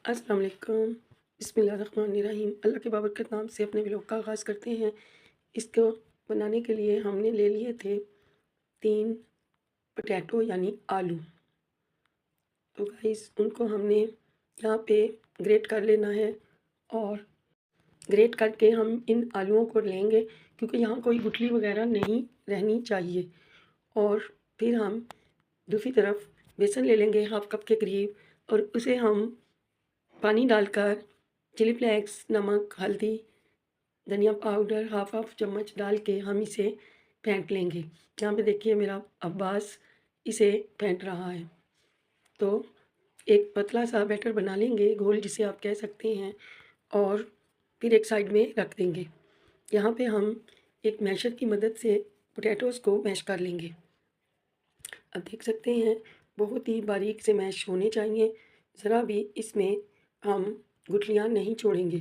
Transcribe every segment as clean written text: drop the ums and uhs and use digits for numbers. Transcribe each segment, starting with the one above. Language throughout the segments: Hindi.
अस्सलाम वालेकुम। बिस्मिल्लाहिर्रहमानिर्रहीम। अल्लाह के बाबरकत नाम से अपने व्लॉग का आगाज़ करते हैं। इसको बनाने के लिए हमने ले लिए थे 3 पोटैटो यानी आलू। तो गाइस उनको हमने यहाँ पे ग्रेट कर लेना है और ग्रेट करके हम इन आलूओं को लेंगे क्योंकि यहाँ कोई गुठली वगैरह नहीं रहनी चाहिए। और फिर हम दूसरी तरफ बेसन ले लेंगे हाफ़ कप के करीब और उसे हम पानी डालकर चिली फ्लेक्स, नमक, हल्दी, धनिया पाउडर हाफ़ चम्मच डाल के हम इसे फेंट लेंगे। यहाँ पे देखिए मेरा अब्बास इसे फेंट रहा है। तो एक पतला सा बैटर बना लेंगे, घोल जिसे आप कह सकते हैं, और फिर एक साइड में रख देंगे। यहाँ पे हम एक मैशर की मदद से पोटैटोज़ को मैश कर लेंगे। अब देख सकते हैं बहुत ही बारीक से मैश होने चाहिए, ज़रा भी इसमें हम गुठलियाँ नहीं छोड़ेंगे,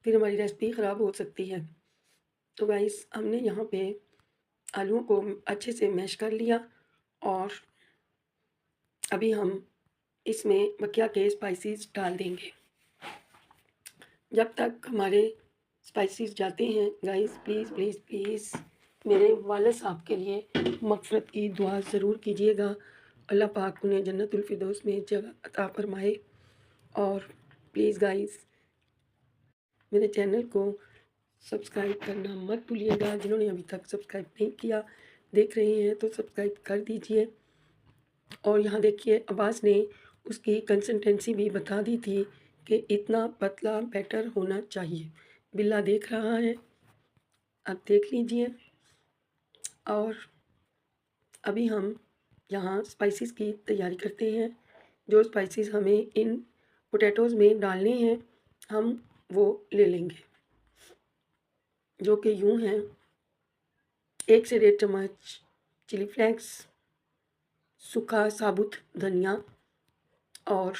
फिर हमारी रेसिपी ख़राब हो सकती है। तो गाइस हमने यहाँ पे आलूओं को अच्छे से मैश कर लिया और अभी हम इसमें बकिया के स्पाइसेस डाल देंगे। जब तक हमारे स्पाइसेस जाते हैं गाइस प्लीज़ प्लीज़ प्लीज़ मेरे वालिद साहब के लिए मग़फ़िरत की दुआ ज़रूर कीजिएगा। अल्लाह पाक उन्हें जन्नतुल फ़िरदौस में जगह अता फ़रमाए। और प्लीज़ गाइस मेरे चैनल को सब्सक्राइब करना मत भूलिएगा। जिन्होंने अभी तक सब्सक्राइब नहीं किया देख रहे हैं तो सब्सक्राइब कर दीजिए। और यहाँ देखिए अब्बास ने उसकी कंसिस्टेंसी भी बता दी थी कि इतना पतला बैटर होना चाहिए। बिल्ला देख रहा है, आप देख लीजिए। और अभी हम यहाँ स्पाइसेस की तैयारी करते हैं। जो स्पाइसेस हमें इन पोटैटोज़ में डालने हैं हम वो ले लेंगे, जो कि यूँ हैं 1 से 1.5 चम्मच चिली फ्लेक्स, सूखा साबुत धनिया और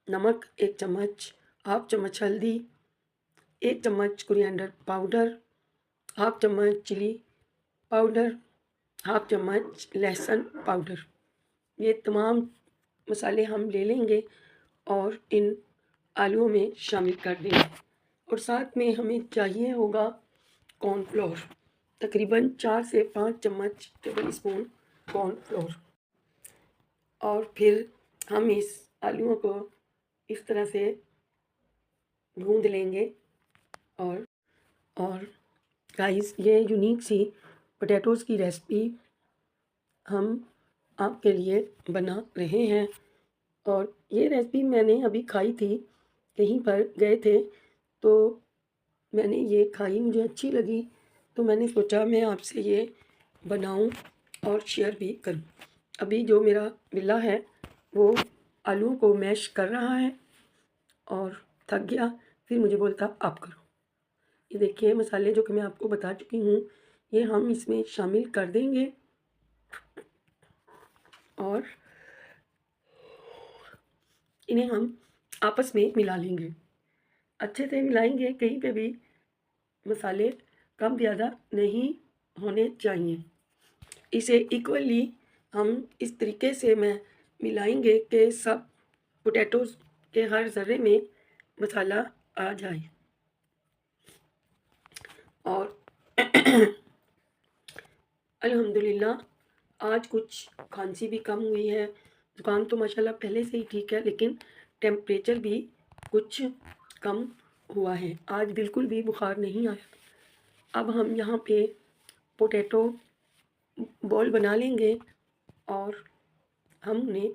नमक 1 चम्मच, हाफ़ चम्मच हल्दी, 1 चम्मच कोरिएंडर पाउडर, हाफ़ चम्मच चिली पाउडर, हाफ़ चम्मच लहसुन पाउडर। ये तमाम मसाले हम ले लेंगे और इन आलूओं में शामिल कर देंगे। और साथ में हमें चाहिए होगा कॉर्नफ्लोर, तकरीबन 4 से 5 चम्मच टेबल स्पून कॉर्नफ्लोर। और फिर हम इस आलूओं को इस तरह से गूंद लेंगे। और गाइस ये यूनिक सी पोटैटोज़ की रेसिपी हम आपके लिए बना रहे हैं। और ये रेसिपी मैंने अभी खाई थी, कहीं पर गए थे तो मैंने ये खाई, मुझे अच्छी लगी तो मैंने सोचा मैं आपसे ये बनाऊं और शेयर भी करूं। अभी जो मेरा बिल्ला है वो आलूओं को मैश कर रहा है और थक गया, फिर मुझे बोलता आप करो। ये देखिए मसाले जो कि मैं आपको बता चुकी हूँ ये हम इसमें शामिल कर देंगे और इन्हें हम आपस में मिला लेंगे। अच्छे से मिलाएंगे, कहीं पे भी मसाले कम ज़्यादा नहीं होने चाहिए। इसे इक्वली हम इस तरीके से मिलाएंगे कि सब पोटैटोज़ के हर ज़र्रे में मसाला आ जाए। और अल्हम्दुलिल्लाह आज कुछ खांसी भी कम हुई है, ज़ुकाम तो माशाल्लाह पहले से ही ठीक है, लेकिन टेम्परेचर भी कुछ कम हुआ है, आज बिल्कुल भी बुखार नहीं आया। अब हम यहाँ पे पोटैटो बॉल बना लेंगे और हम उन्हें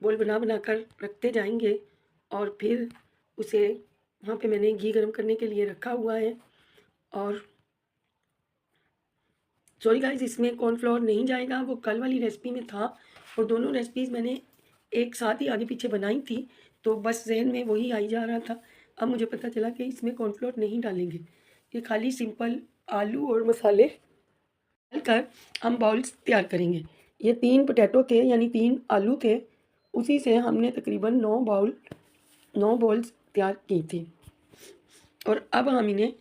बॉल बना कर रखते जाएंगे। और फिर उसे वहाँ पे मैंने घी गर्म करने के लिए रखा हुआ है। और सॉरी गाइस इसमें कॉर्नफ्लोर नहीं जाएगा, वो कल वाली रेसिपी में था और दोनों रेसिपीज़ मैंने एक साथ ही आगे पीछे बनाई थी तो बस जहन में वही आई जा रहा था। अब मुझे पता चला कि इसमें कॉर्नफ्लोर नहीं डालेंगे, ये खाली सिंपल आलू और मसाले डालकर हम बाउल्स तैयार करेंगे। ये 3 पोटैटो थे यानी 3 आलू थे, उसी से हमने तकरीबन 9 बॉल्स तैयार की थी। और अब हम इन्हें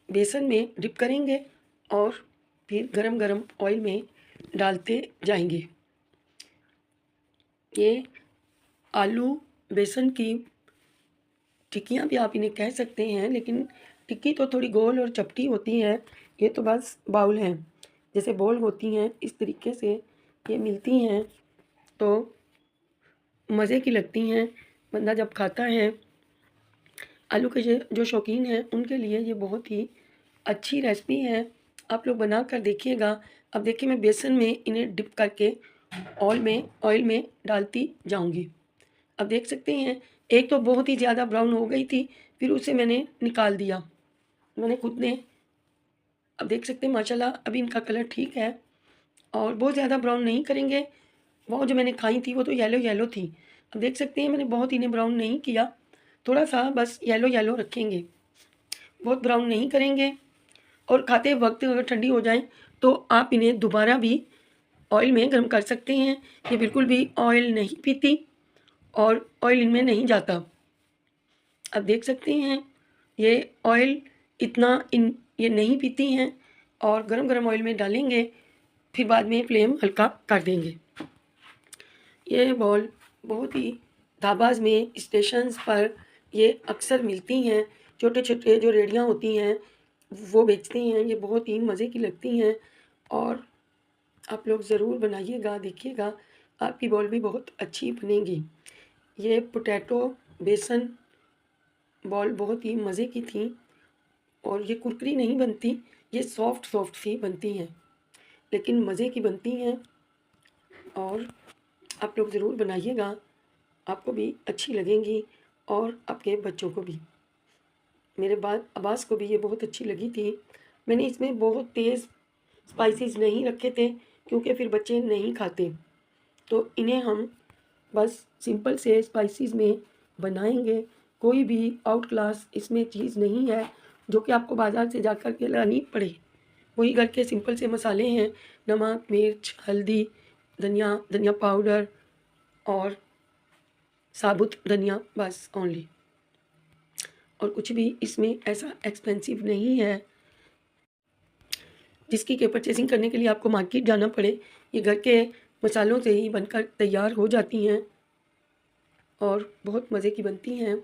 बेसन में डिप करेंगे और फिर गरम गरम ऑयल में डालते जाएंगे। ये आलू बेसन की टिक्कियाँ भी आप इन्हें कह सकते हैं, लेकिन टिक्की तो थोड़ी गोल और चपटी होती है। ये तो बस बाउल हैं, जैसे बॉल होती हैं इस तरीके से ये मिलती हैं, तो मज़े की लगती हैं। बंदा जब खाता है, आलू के जो शौकीन हैं उनके लिए ये बहुत ही अच्छी रेसिपी है। आप लोग बना कर देखिएगा। अब देखिए मैं बेसन में इन्हें डिप करके ऑयल में डालती जाऊँगी। अब देख सकते हैं एक तो बहुत ही ज़्यादा ब्राउन हो गई थी, फिर उसे मैंने निकाल दिया। मैंने खुद ने अब देख सकते हैं माशाल्लाह अभी इनका कलर ठीक है और बहुत ज़्यादा ब्राउन नहीं करेंगे। वो जो मैंने खाई थी वो तो येलो थी। अब देख सकते हैं मैंने बहुत इन्हें ब्राउन नहीं किया, थोड़ा-सा बस येलो रखेंगे, बहुत ब्राउन नहीं करेंगे। और खाते वक़्त अगर ठंडी हो जाएँ तो आप इन्हें दोबारा भी ऑयल में गर्म कर सकते हैं। ये बिल्कुल भी ऑयल नहीं पीती और ऑयल इनमें नहीं जाता। अब देख सकते हैं ये ऑयल इतना इन ये नहीं पीती हैं और गरम-गरम ऑयल में डालेंगे, फिर बाद में फ्लेम हल्का कर देंगे। ये बॉल बहुत ही ढाबाज़ में, स्टेशंस पर ये अक्सर मिलती हैं। छोटे-छोटे जो रेहड़ियाँ होती हैं, वो बेचती हैं। ये बहुत ही मज़े की लगती हैं और आप लोग ज़रूर बनाइएगा, देखिएगा, आपकी बॉल भी बहुत अच्छी बनेगी। ये पोटैटो बेसन बॉल बहुत ही मज़े की थी और ये कुरकुरी नहीं बनती, ये सॉफ्ट सी बनती हैं, लेकिन मज़े की बनती हैं और आप लोग ज़रूर बनाइएगा, आपको भी अच्छी लगेंगी और आपके बच्चों को भी। मेरे बाद अब्बास को भी ये बहुत अच्छी लगी थी। मैंने इसमें बहुत तेज़ स्पाइसेस नहीं रखे थे क्योंकि फिर बच्चे नहीं खाते, तो इन्हें हम बस सिंपल से स्पाइसेस में बनाएंगे। कोई भी आउट क्लास इसमें चीज़ नहीं है जो कि आपको बाज़ार से जाकर के लानी पड़े। वही घर के सिंपल से मसाले हैं, नमक, मिर्च, हल्दी, धनिया पाउडर और साबुत धनिया, बस ओनली। और कुछ भी इसमें ऐसा एक्सपेंसिव नहीं है जिसकी के परचेसिंग करने के लिए आपको मार्केट जाना पड़े। ये घर के मसालों से ही बनकर तैयार हो जाती हैं और बहुत मज़े की बनती हैं।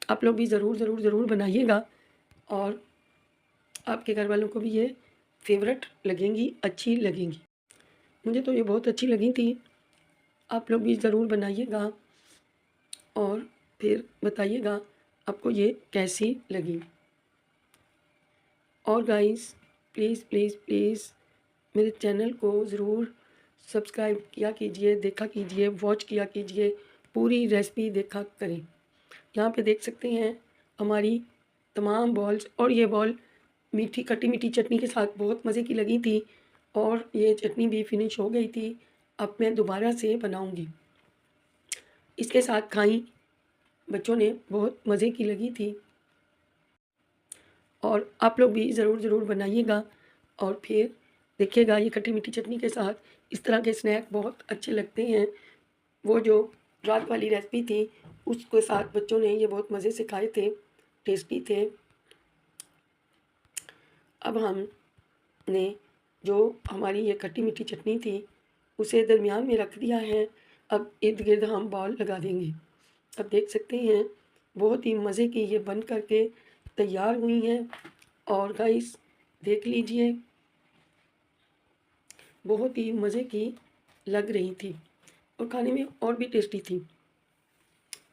आप लोग भी ज़रूर बनाइएगा और आपके घर वालों को भी ये फेवरेट लगेंगी, अच्छी लगेंगी। मुझे तो ये बहुत अच्छी लगी थी। आप लोग भी ज़रूर बनाइएगा और फिर बताइएगा आपको ये कैसी लगी। और गाइस प्लीज़ मेरे चैनल को ज़रूर सब्सक्राइब किया कीजिए, देखा कीजिए, वॉच किया कीजिए, पूरी रेसिपी देखा करें। यहाँ पे देख सकते हैं हमारी तमाम बॉल्स, और ये बॉल खट्टी मीठी चटनी के साथ बहुत मज़े की लगी थी और ये चटनी भी फिनिश हो गई थी। अब मैं दोबारा से बनाऊँगी। इसके साथ खाई, बच्चों ने बहुत मज़े की लगी थी और आप लोग भी ज़रूर बनाइएगा और फिर देखिएगा ये खट्टी मीठी चटनी के साथ इस तरह के स्नैक बहुत अच्छे लगते हैं। वो जो रात वाली रेसिपी थी उसके साथ बच्चों ने ये बहुत मज़े से खाए थे, टेस्टी थे। अब हमने जो हमारी ये खट्टी मीठी चटनी थी उसे दरमियान में रख दिया है। अब इर्द गिर्द हम बॉल लगा देंगे। अब देख सकते हैं बहुत ही मज़े की ये बन कर के तैयार हुई हैं और गाइस देख लीजिए बहुत ही मज़े की लग रही थी और खाने में और भी टेस्टी थी।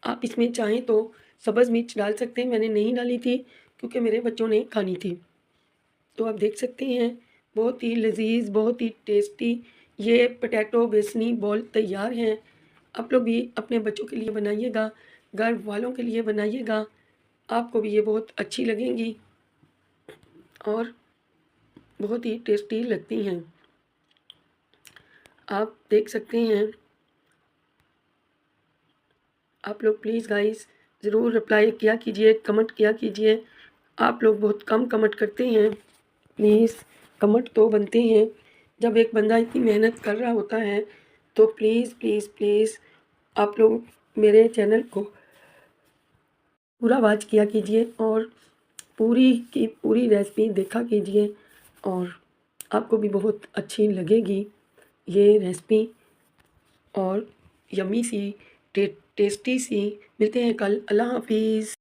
आप इसमें चाहें तो सब्ज़ मिर्च डाल सकते हैं, मैंने नहीं डाली थी क्योंकि मेरे बच्चों ने खानी थी। तो आप देख सकते हैं बहुत ही लज़ीज़, बहुत ही टेस्टी ये पोटैटो बेसनी बॉल तैयार हैं। आप लोग भी अपने बच्चों के लिए बनाइएगा, घर वालों के लिए बनाइएगा, आपको भी ये बहुत अच्छी लगेंगी और बहुत ही टेस्टी लगती हैं। आप देख सकते हैं। आप लोग प्लीज़ गाइस ज़रूर रिप्लाई किया कीजिए, कमेंट किया कीजिए। आप लोग बहुत कम कमेंट करते हैं, प्लीज़ कमेंट तो बनते हैं। जब एक बंदा इतनी मेहनत कर रहा होता है तो प्लीज़ आप लोग मेरे चैनल को पूरा वॉच किया कीजिए और पूरी की पूरी रेसिपी देखा कीजिए और आपको भी बहुत अच्छी लगेगी ये रेसिपी और यम्मी सी टेस्टी सी। मिलते हैं कल। अल्लाह हाफिज़।